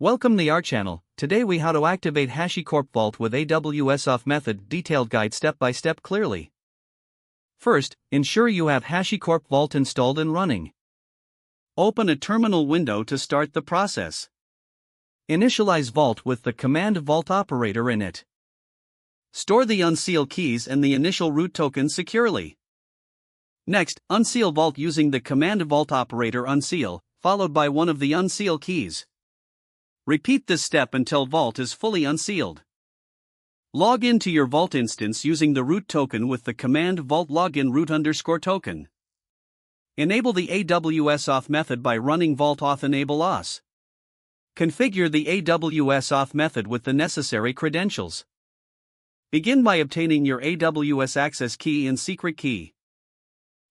Welcome to our channel. Today we how to activate HashiCorp Vault with AWS auth method detailed guide step by step clearly. First, ensure you have HashiCorp Vault installed and running. Open a terminal window to start the process. Initialize Vault with the command Vault operator in it. Store the unseal keys and the initial root token securely. Next, unseal Vault using the command Vault operator unseal, followed by one of the unseal keys. Repeat this step until Vault is fully unsealed. Log into your Vault instance using the root token with the command Vault login root_token. Enable the AWS auth method by running Vault auth enable auth. Configure the AWS auth method with the necessary credentials. Begin by obtaining your AWS access key and secret key.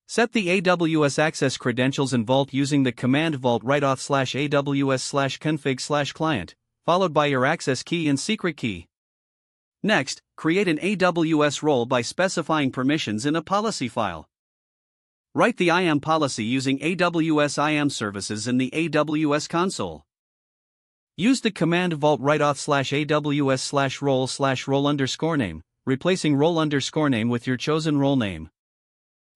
Set the AWS access credentials in Vault using the command vault write-auth/aws/config/client, followed by your access key and secret key. Next, create an AWS role by specifying permissions in a policy file. Write the IAM policy using AWS IAM services in the AWS console. Use the command vault write-auth/aws/role/role_name, replacing role_name with your chosen role name.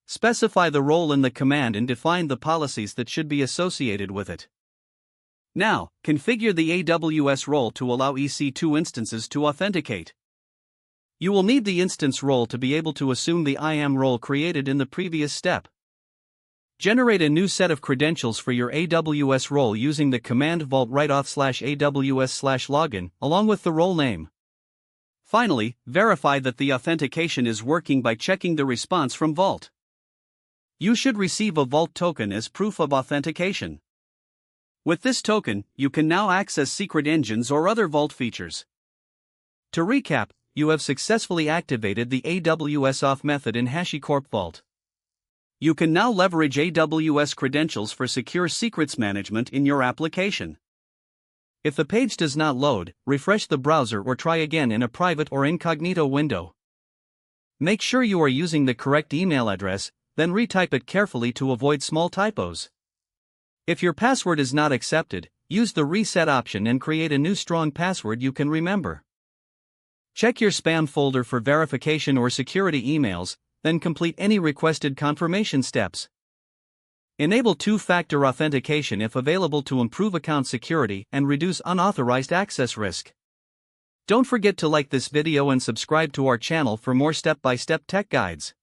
Specify the role in the command and define the policies that should be associated with it. Now, configure the AWS role to allow EC2 instances to authenticate. You will need the instance role to be able to assume the IAM role created in the previous step. Generate a new set of credentials for your AWS role using the command vault write-auth/aws/login, along with the role name. Finally, verify that the authentication is working by checking the response from Vault. You should receive a Vault token as proof of authentication. With this token, you can now access secret engines or other Vault features. To recap, you have successfully activated the AWS auth method in HashiCorp Vault. You can now leverage AWS credentials for secure secrets management in your application. If the page does not load, refresh the browser or try again in a private or incognito window. Make sure you are using the correct email address, then retype it carefully to avoid small typos. If your password is not accepted, use the reset option and create a new strong password you can remember. Check your spam folder for verification or security emails, then complete any requested confirmation steps. Enable two-factor authentication if available to improve account security and reduce unauthorized access risk. Don't forget to like this video and subscribe to our channel for more step-by-step tech guides.